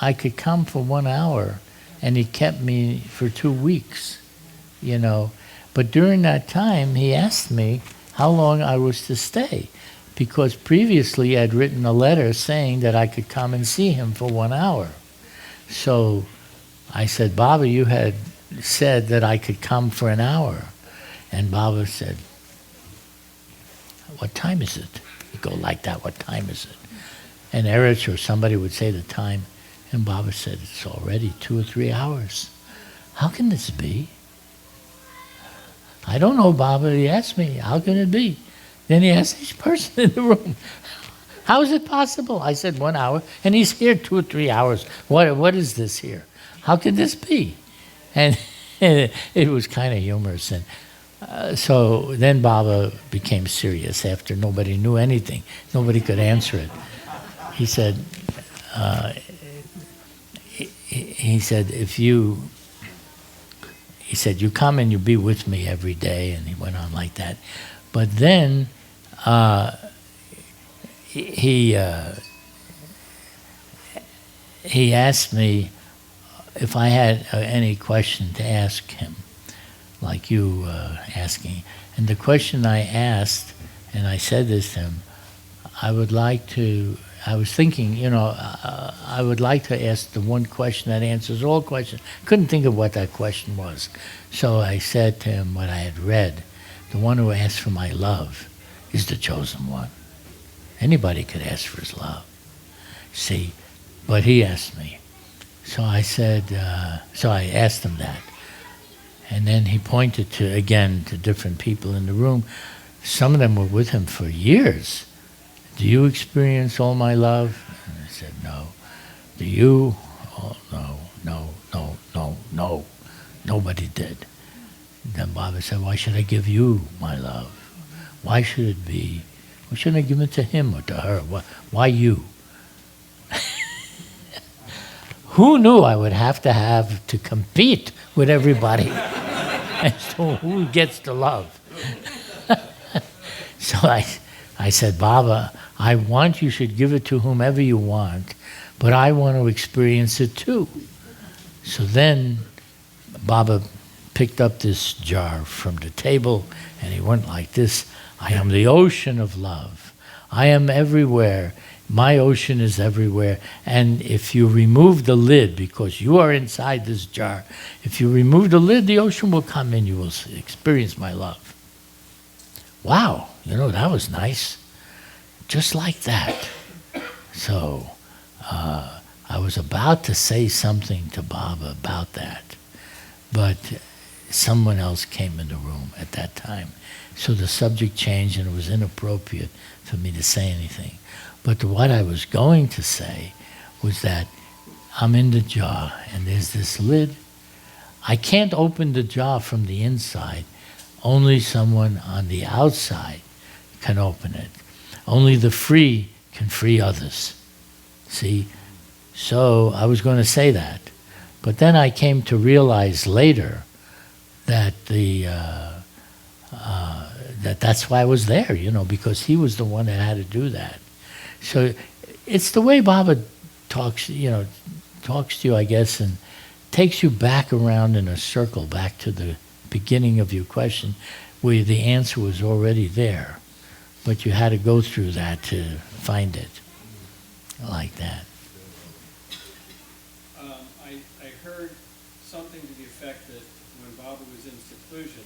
I could come for 1 hour, and he kept me for 2 weeks, you know. But during that time, he asked me how long I was to stay, because previously I'd written a letter saying that I could come and see him for 1 hour. So I said, Baba, you had said that I could come for an hour. And Baba said, what time is it? He'd go like that, what time is it? And Erich or somebody would say the time, And Baba said, it's already 2 or 3 hours. How can this be? I don't know, Baba. He asked me, how can it be? Then he asked each person in the room, how is it possible? I said 1 hour, and he's here 2 or 3 hours. What is this here? How can this be? And it was kind of humorous. And so then Baba became serious after nobody knew anything. Nobody could answer it. He said, he said, you come and you be with me every day, and he went on like that. But then he asked me if I had any question to ask him, like you asking. And the question I asked, and I said this to him, I was thinking, I would like to ask the one question that answers all questions. Couldn't think of what that question was. So I said to him what I had read. The one who asks for my love is the chosen one. Anybody could ask for his love. See, but he asked me. So I said, so I asked him that. And then he pointed to different people in the room. Some of them were with him for years. Do you experience all my love? And I said, no. Do you? Oh, no. Nobody did. Then Baba said, why should I give you my love? Why should it be? Why shouldn't I give it to him or to her? Why you? Who knew I would have to compete with everybody as to who gets the love? So I said, Baba, I want you should give it to whomever you want, but I want to experience it too. So then Baba picked up this jar from the table and he went like this. I am the ocean of love. I am everywhere. My ocean is everywhere. And if you remove the lid, because you are inside this jar, if you remove the lid, the ocean will come in. You will experience my love. Wow, that was nice. Just like that. So I was about to say something to Baba about that, but someone else came in the room at that time. So the subject changed and it was inappropriate for me to say anything. But what I was going to say was that I'm in the jar and there's this lid. I can't open the jar from the inside. Only someone on the outside can open it. Only the free can free others. See? So I was going to say that. But then I came to realize later that that's why I was there, because he was the one that had to do that. So it's the way Baba talks to you, I guess, and takes you back around in a circle, back to the beginning of your question, where the answer was already there. But you had to go through that to find it, like that. I heard something to the effect that when Baba was in seclusion,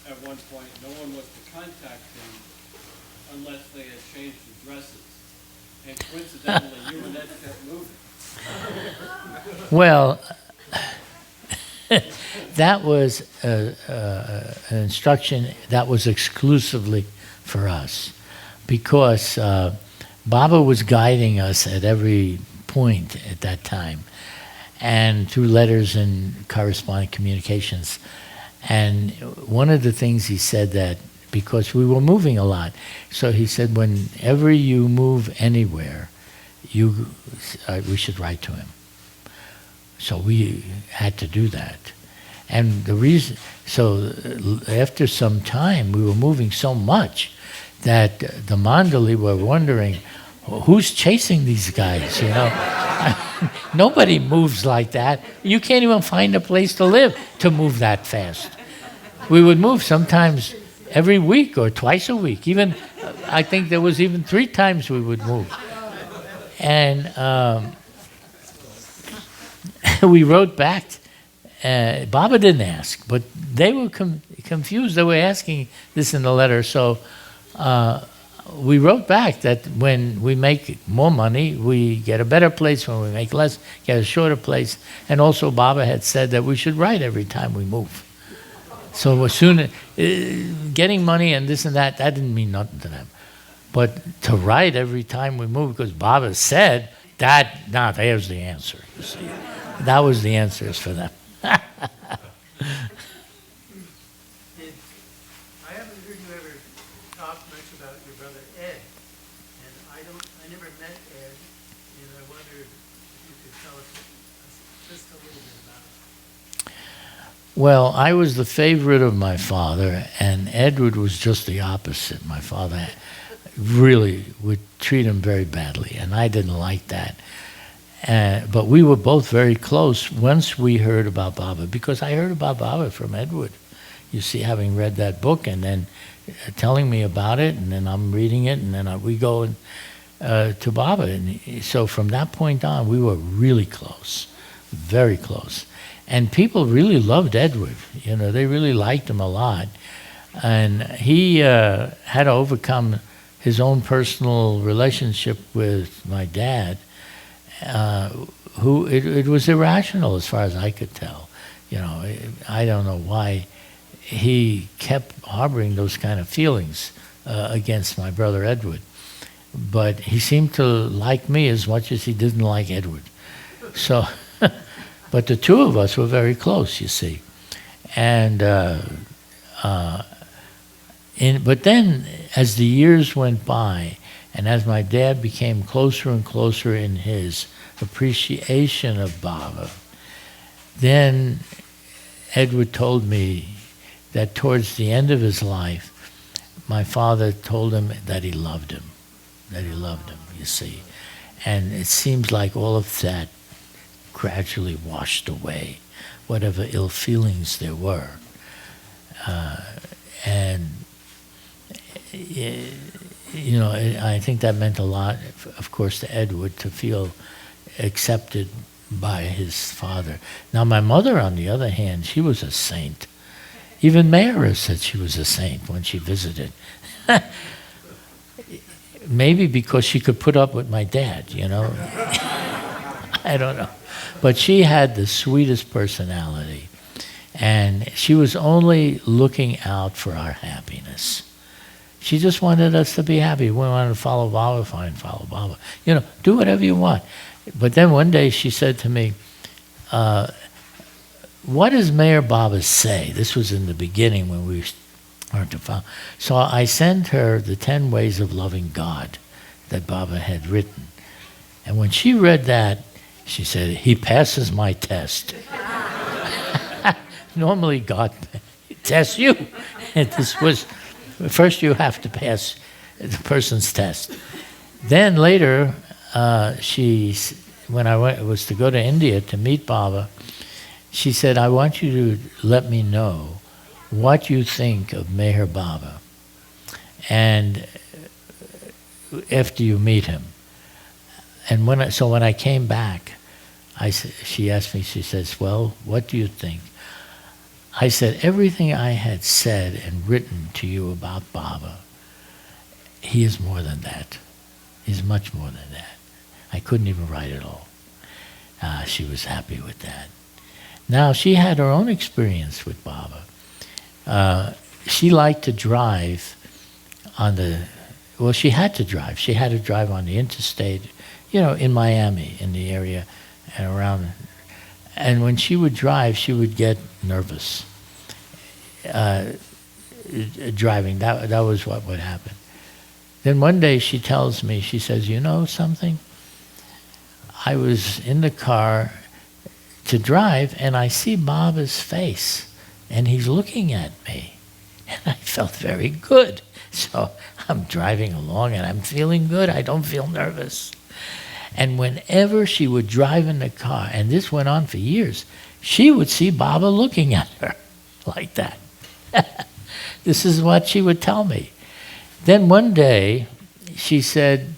at one point, no one was to contact him unless they had changed addresses. And coincidentally, you and Ed kept moving. Well, that was an instruction that was exclusively for us, because Baba was guiding us at every point at that time, and through letters and corresponding communications. And one of the things he said, that because we were moving a lot, so he said, whenever you move anywhere, we should write to him. So we had to do that. And the reason, so after some time, we were moving so much that the Mandali were wondering, who's chasing these guys, Nobody moves like that. You can't even find a place to live to move that fast. We would move sometimes every week or twice a week. Even, I think there was even 3 times we would move. And we wrote back. Baba didn't ask, but they were confused. They were asking this in the letter. So we wrote back that when we make more money, we get a better place. When we make less, get a shorter place. And also, Baba had said that we should write every time we move. So as soon as getting money and this and that didn't mean nothing to them. But to write every time we move, because Baba said that, there's the answer, you see. That was the answers for them. I haven't heard you ever talk much about your brother Ed, and I never met Ed, and I wonder if you could tell us just a little bit about him. Well, I was the favorite of my father, and Edward was just the opposite. My father really would treat him very badly, and I didn't like that. But we were both very close once we heard about Baba, because I heard about Baba from Edward. You see, having read that book and then telling me about it, and then I'm reading it, and then we go to Baba. And so from that point on, we were really close, very close. And people really loved Edward. You know, they really liked him a lot. And he had to overcome his own personal relationship with my dad, who it was irrational as far as I could tell. You know, I don't know why he kept harboring those kind of feelings against my brother Edward. But he seemed to like me as much as he didn't like Edward. So, but the two of us were very close, you see. And but then, as the years went by, and as my dad became closer and closer in his appreciation of Baba, then Edward told me that towards the end of his life, my father told him that he loved him, you see. And it seems like all of that gradually washed away, whatever ill feelings there were. And you know, I think that meant a lot, of course, to Edward to feel accepted by his father. Now, my mother, on the other hand, she was a saint. Even Meherana said she was a saint when she visited. Maybe because she could put up with my dad, you know. I don't know. But she had the sweetest personality. And she was only looking out for our happiness. She just wanted us to be happy. We wanted to follow Baba, fine, follow Baba. You know, do whatever you want. But then one day she said to me, what does Mayor Baba say? This was in the beginning when we weren't to follow. So I sent her the 10 Ways of Loving God that Baba had written. And when she read that, she said, he passes my test. Normally God tests you. And this was, first you have to pass the person's test. Then later, when I was to go to India to meet Baba, she said, I want you to let me know what you think of Meher Baba, and after you meet him. And when I came back, she asked me, she says, well, what do you think? I said, everything I had said and written to you about Baba, he is more than that. He's much more than that. I couldn't even write it all. She was happy with that. Now, she had her own experience with Baba. She liked to drive on she had to drive. She had to drive on the interstate, you know, in Miami, in the area and around. And when she would drive, she would get nervous. Driving, that was what would happen. Then one day she tells me, she says, you know something? I was in the car to drive, and I see Baba's face, and he's looking at me. And I felt very good. So I'm driving along, and I'm feeling good. I don't feel nervous. And whenever she would drive in the car, and this went on for years, she would see Baba looking at her like that. This is what she would tell me. Then one day, she said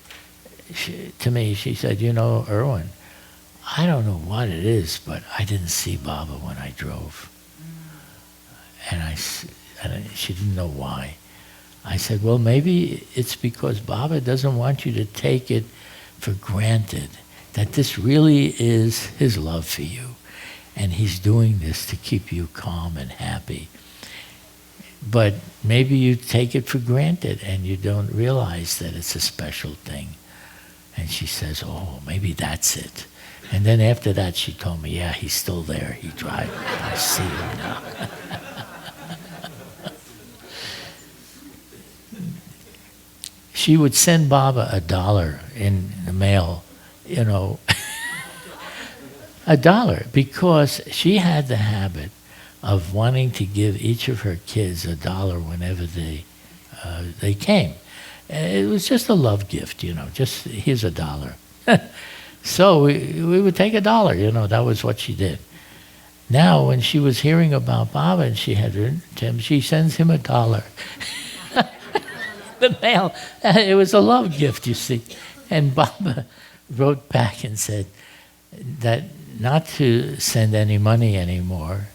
to me, she said, you know, Irwin, I don't know what it is, but I didn't see Baba when I drove. And she didn't know why. I said, well, maybe it's because Baba doesn't want you to take it for granted that this really is his love for you. And he's doing this to keep you calm and happy. But maybe you take it for granted and you don't realize that it's a special thing. And she says, oh, maybe that's it. And then after that, she told me, yeah, he's still there. He drives. I see him now. She would send Baba $1 in the mail, you know, $1, because she had the habit of wanting to give each of her kids $1 whenever they came. It was just a love gift, you know, just here's $1. So we would take $1, you know, that was what she did. Now, when she was hearing about Baba and she had written to him, she sends him $1. The mail, it was a love gift, you see. And Baba wrote back and said that not to send any money anymore,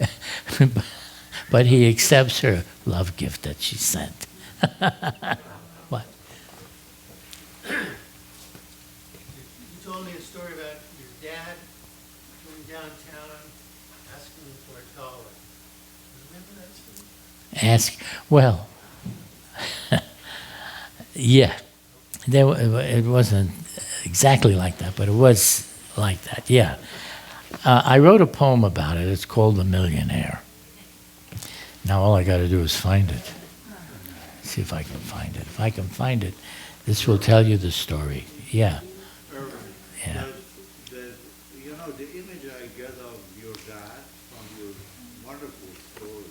but he accepts her love gift that she sent. What? You told me a story about your dad going downtown asking for $1. Remember that story? Well, yeah. It wasn't exactly like that, but it was like that, yeah. I wrote a poem about it. It's called The Millionaire. Now all I got to do is find it. See if I can find it. If I can find it, this will tell you the story. Yeah. Irwin, Yeah. you know, the image I get of your dad from your wonderful story,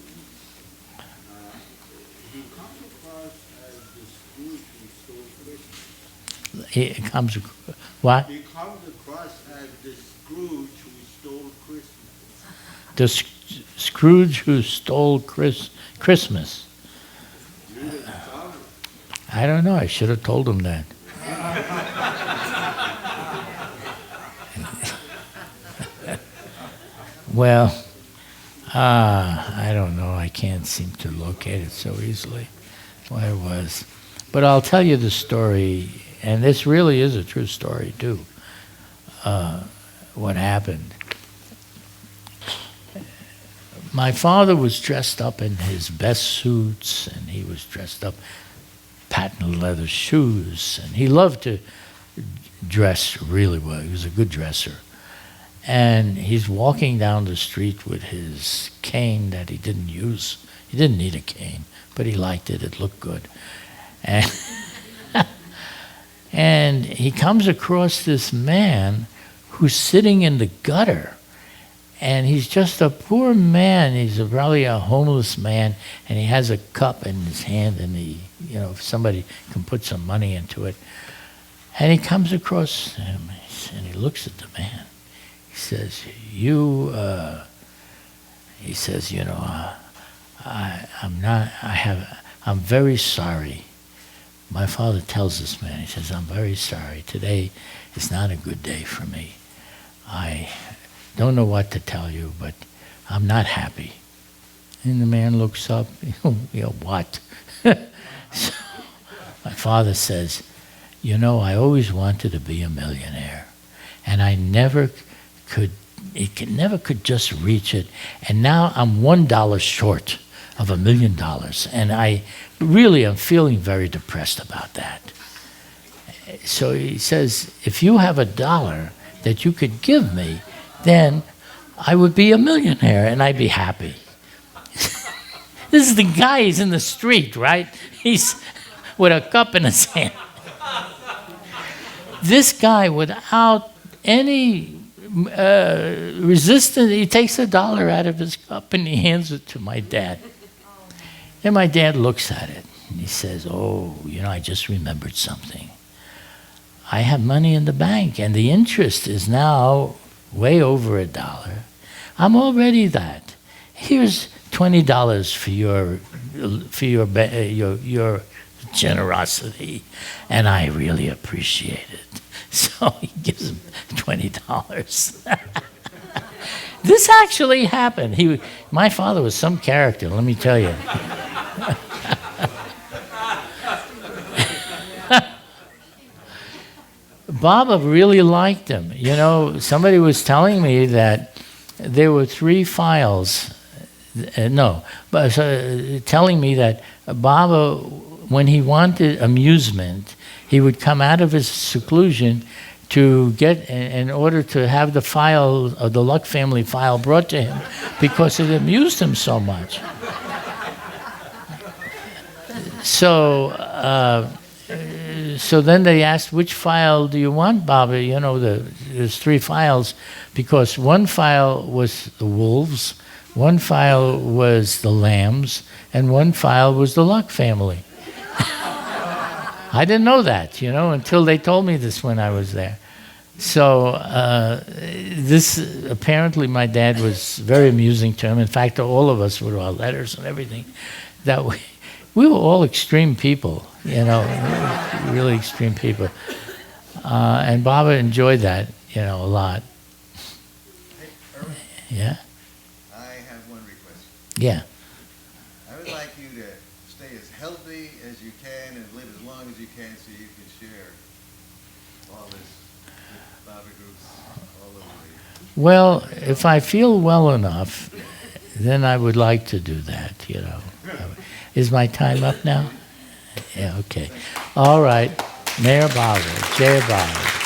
he comes across as the Scrooge who stole Christmas. It comes, what? He comes across as the Scrooge who stole Christmas. The Scrooge who stole Christmas. You didn't tell me. I don't know. I should have told him that. Well, I don't know. I can't seem to locate it so easily. Where it was. But I'll tell you the story, and this really is a true story, too. What happened. My father was dressed up in his best suits, and he was dressed up patent leather shoes, and he loved to dress really well. He was a good dresser. And he's walking down the street with his cane that he didn't use. He didn't need a cane, but he liked it. It looked good. And, and he comes across this man who's sitting in the gutter. And he's just a poor man. He's probably a homeless man, and he has a cup in his hand, and he, you know, if somebody can put some money into it. And he comes across him, and he looks at the man. He says, he says, you know, I'm very sorry. My father tells this man, he says, I'm very sorry. Today is not a good day for me. I don't know what to tell you, but I'm not happy. And the man looks up, you know, what? So my father says, you know, I always wanted to be a millionaire, and I never could just reach it, and now I'm $1 short of $1 million, and I really am feeling very depressed about that. So he says, if you have $1 that you could give me, then I would be a millionaire and I'd be happy. This is the guy, he's in the street, right? He's with a cup in his hand. This guy, without any resistance, he takes $1 out of his cup and he hands it to my dad. And my dad looks at it and he says, oh, you know, I just remembered something. I have money in the bank and the interest is now way over $1. I'm already that. Here's $20 for your generosity, and I really appreciate it. So he gives him $20. This actually happened. My father was some character, let me tell you. Baba really liked him. You know, somebody was telling me that there were 3 files. Telling me that Baba, when he wanted amusement, he would come out of his seclusion to get, in order to have the file, the Luck family file, brought to him because it amused him so much. So then they asked, which file do you want, Baba? You know, there's 3 files, because one file was the wolves, one file was the lambs, and one file was the Luck family. I didn't know that, you know, until they told me this when I was there. So apparently my dad was very amusing to him. In fact, all of us, with our letters and everything, that we were all extreme people, you know, really extreme people. And Baba enjoyed that, you know, a lot. Hey, Irwin, Yeah? I have one request. Yeah. I would like you to stay as healthy as you can and live as long as you can so you can share all this with Baba groups all over the... Well, if I feel well enough, then I would like to do that, you know. Is my time up now? Yeah, okay. All right. Mayor Baba, Jai Baba.